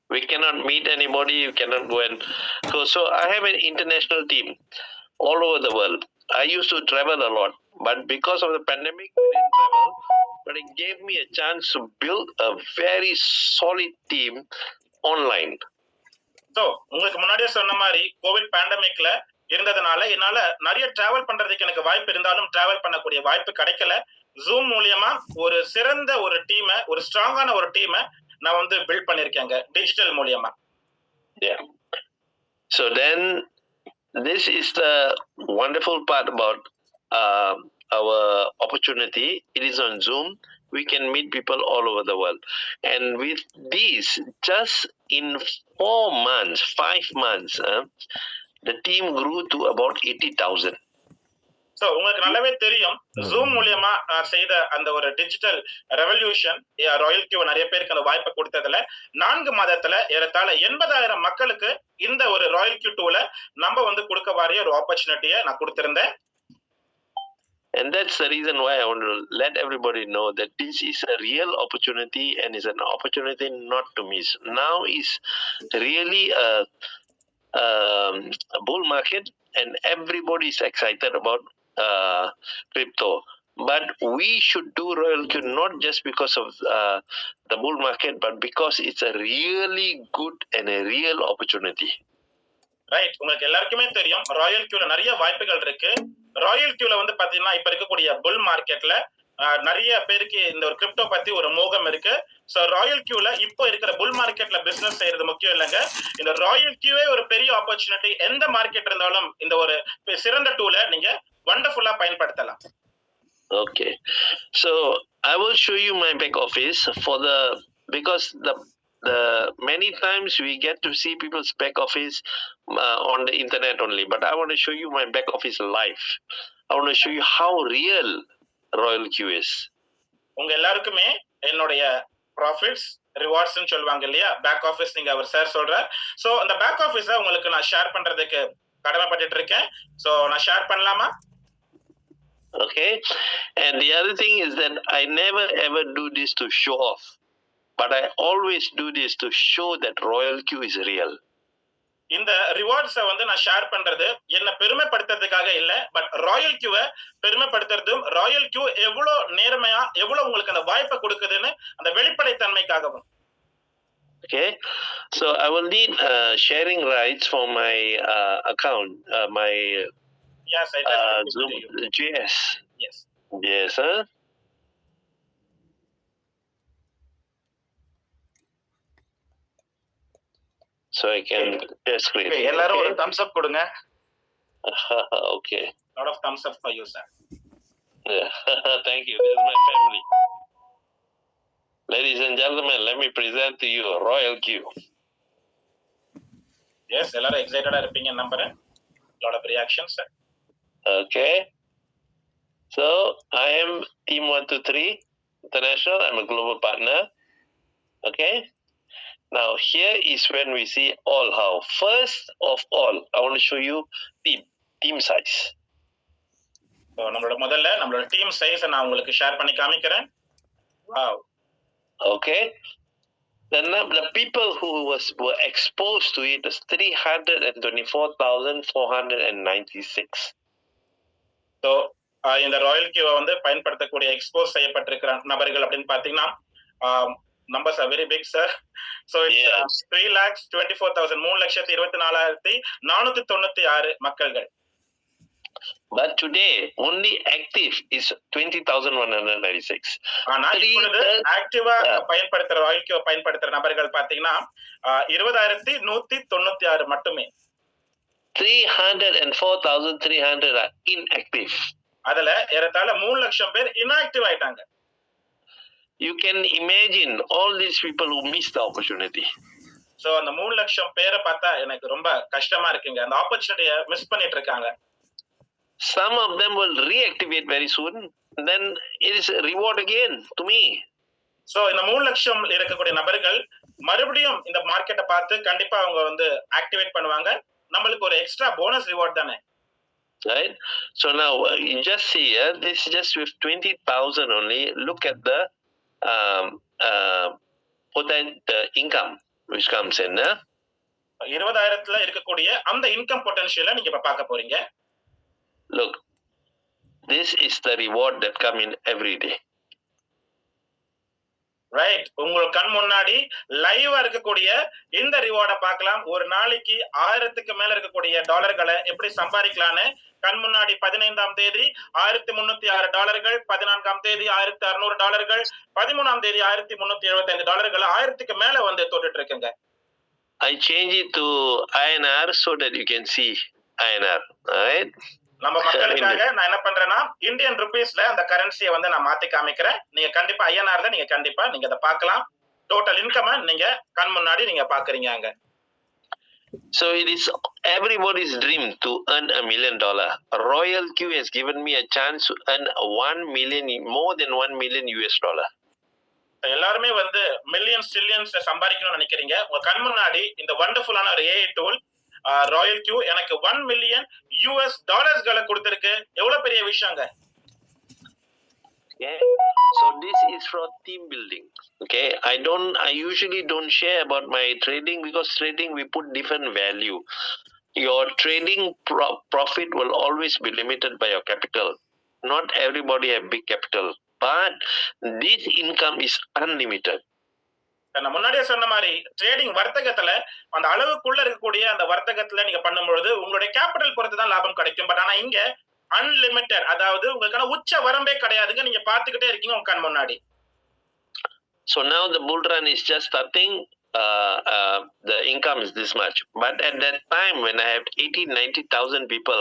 We cannot meet anybody. You cannot go and go. So I have an international team all over the world. I used to travel a lot, but because of the pandemic, we didn't travel. But it gave me a chance to build a very solid team online. So உங்களுக்கு முன்னாடியே சொன்ன மாதிரி Covid பேண்டமிக்ல இருந்ததுனால என்னால நிறைய travel பண்றதுக்கு எனக்கு வாய்ப்பு இருந்தாலும் டிராவல் பண்ணக்கூடிய வாய்ப்பு கிடைக்கல. ஜூம் மூலியமா ஒரு சிறந்த ஒரு டீமை, ஒரு ஸ்ட்ராங்கான ஒரு டீமை நான் வந்து பில்ட் பண்ணிருக்கேங்க டிஜிட்டல் மூலியமா. Yeah. So then, this is the wonderful part about our opportunity. It is on Zoom. We can meet people all over the world. And with these, just in 4 months, 5 months, the team grew to about 80,000. So உங்களுக்கு நல்லாவே தெரியும், zoom மூலியமா செய்த அந்த ஒரு digital revolution Royal Q நிறைய பேருக்கு அந்த வாய்ப்பை கொடுத்ததுல 4 மாதத்துல ஏறத்தாழ 80,000 மக்களுக்கு இந்த ஒரு ராயல் கியூ டூல நம்ம வந்து கொடுக்க வாரிய ஒரு ஆப்பர்ச்சுனிட்டியை நான் கொடுத்திருந்தேன். And that's the reason why I want to let everybody know that this is a real opportunity and is an opportunity not to miss. Now is really a bull market and everybody is excited about crypto. But we should do Royal Q not just because of the bull market, but because it's a really good and a real opportunity. Right, உங்களுக்கு எல்லாருக்குமே தெரியும் Royal கியூல நிறைய வாய்ப்புகள் இருக்கு. Royal கியூல வந்து பாத்தீங்கன்னா இப்ப இருக்கக்கூடிய புல் மார்க்கெட்ல நிறைய பேருக்கு இந்த ஒரு கிரிப்டோ பத்தி ஒரு மோகம் இருக்கு. ஸோ ராயல் கியூல இப்போ இருக்கிற புல் மார்க்கெட்ல பிசினஸ் செய்யறது முக்கியம் இல்லைங்க. இந்த ராயல் கியூவே ஒரு பெரிய ஆப்பர்ச்சுனிட்டி. எந்த மார்க்கெட் இருந்தாலும் இந்த ஒரு சிறந்த டூலை நீங்க வண்டர்ஃபுல்லா பயன்படுத்தலாம். Okay, so I will show you my back office because the many times we get to see people's back office on the internet only, but I want to show you my back office live. I want to show you how real Royal Q is. உங்க எல்லாருக்குமே என்னுடைய profits ரிவார்ட்ஸ்னு சொல்லுவாங்க இல்லையா, back office நீங்க அவர் sir சொல்றார். So அந்த back ஆஃபீஸை உங்களுக்கு நான் ஷேர் பண்றதுக்கு கடமைப்பட்டு இருக்கேன். ஸோ நான் ஷேர் பண்ணலாமா? Okay, and the other thing is that I never ever do this to show off, but I always do this to show that Royal Q is real. இந்த ரிவார்ட்ஸை வந்து நான் ஷேர் பண்றது என்ன பெருமைப்படுத்துறதுக்காக இல்ல, பட் ராயல் கியூவை பெருமைப்படுத்துறதும் ராயல் கியூ எவ்வளவு நேர்மையா எவ்வளவு உங்களுக்கு அந்த வாய்ப்பை கொடுக்குதுன்னு அந்த வெளிப்படைத்தன்மைக்காகவும். Okay, so I will need sharing rights for my account, my yes, Zoom JS. Yes. Yes, sir. So I can share screen. Okay, எல்லாரும் ஒரு thumbs up கொடுங்க. Okay. Lot of thumbs up for you, sir. Yeah. Thank you. This is my family. Ladies and gentlemen, let me present to you Royal Q. Yes, எல்லாரும் எக்ஸைட்டடா இருப்பீங்க நம்புறேன். Lot of reactions, sir. Okay. So I am Team 123 International. I'm a global partner. Okay. Now here is when we see all how. First of all, I want to show you team size. So நம்மளோட முதல்ல நம்மளோட team size நான் உங்களுக்கு share பண்ணி காமிக்கிறேன். Wow. Okay. The people who were exposed to it is 324,496. So இந்த Royal கியூவை வந்து பயன்படுத்தக்கூடிய எக்ஸ்போஸ் செய்யப்பட்டிருக்கிற நபர்கள் அப்படின்னு பாத்தீங்கன்னா numbers are very big, sir. So it's 3,24,496 மக்கள்கள். But today only active is 20,196. ஆனா இப்பொழுது ஆக்டிவா பயன்படுத்துற ராயல் கியூவை பயன்படுத்துற நபர்கள் பாத்தீங்கன்னா 20,196 மட்டுமே. 304,300 are inactive. அதுல ஏறத்தாழ 3 லட்சம் பேர் inactive ஆயிட்டாங்க. You can imagine all these people who missed the opportunity. So அந்த 3 லட்சம் பேரை பார்த்தா எனக்கு ரொம்ப கஷ்டமா இருக்குங்க. அந்த ஆப்பர்ச்சுனிட்டியை மிஸ் பண்ணிட்டு இருக்காங்க. Some of them will reactivate very soon. Then it is a reward again to me. So இந்த 3 லட்சம் இருக்கக்கூடிய நபர்கள் மறுபடியும் இந்த மார்க்கெட்டை பார்த்து கண்டிப்பா அவங்க வந்து ஆக்டிவேட் பண்ணுவாங்க. நம்மளுக்கு ஒரு எக்ஸ்ட்ரா போனஸ் ரிவார்ட் தானே. Right? So now you just see here, this is just with 20,000 only. Look at the potent income which comes in. 20,000ல இருக்கக்கூடிய அந்த இன்கம் பொட்டன்ஷியலை நீங்க இப்ப பார்க்க போறீங்க. Look, this is the reward that come in every day. Right, உங்க கண் முன்னாடி லைவா இருக்கக்கூடிய இந்த ரிவார்டை பார்க்கலாம். ஒரு நாளைக்கு 1000க்கு மேல இருக்கக்கூடிய டாலர்களை எப்படி சம்பாதிக்கலான்னு கண் முன்னாடி 15ஆம் தேதி $1306, 14ஆம் தேதி $1600, 13ஆம் தேதி $1375, 1000க்கு மேல வந்து தொட்டுட்டு இருக்குங்க. I change it to INR so that you can see INR, right? நம்ம மக்களுக்காக நான் என்ன பண்றேன்னா இந்தியன் ருபீஸ்ல அந்த கரன்சியை வந்து நான் மாத்தி காமிக்கிறேன். நீங்க கண்டிப்பா ஐஎன்ஆர்ல நீங்க கண்டிப்பா நீங்க அதை பார்க்கலாம். டோட்டல் இன்கம் நீங்க கண் முன்னாடி நீங்க பாக்குறீங்க அங்க. So it is everybody's dream to earn $1 million. Royal Q has given me a chance to earn 1 million, more than $1 million. எல்லாருமே வந்து மில்லியன்ஸ் ட்ரில்லியன்ஸ் சம்பாதிக்கணும்னு நினைக்கிறீங்க. உங்க கண் முன்னாடி இந்த வண்டர்ஃபுல்லான ஒரு ஏஐ டூல் ராயல் கியூ எனக்கு $1 million கொடுத்திருக்கு. எவ்வளவு பெரிய விஷயங்க. Okay. So this is for team building. Okay, I usually don't share about my trading because trading we put different value. Your trading profit will always be limited by your capital. Not everybody have big capital, but this income is unlimited. நான் முன்னாடியே சொன்ன மாதிரி trading வர்த்தகத்துல அந்த அளவுக்குள்ள இருக்கக்கூடிய அந்த வர்த்தகத்துல நீங்க பண்ணும்பொழுது உங்களுடைய கேபிட்டல் பொறுத்து தான் லாபம் கிடைக்கும். பட் ஆனா இங்க அன்லிமிட்டட், அதாவது உங்களுக்கான உச்ச வரம்பே கிடையாதுங்க. நீங்க பாத்துக்கிட்டே இருக்கீங்க உங்க கண் முன்னாடி. So now the bull run is just starting. The income is this much, but at that time when I have 80,000-90,000 people,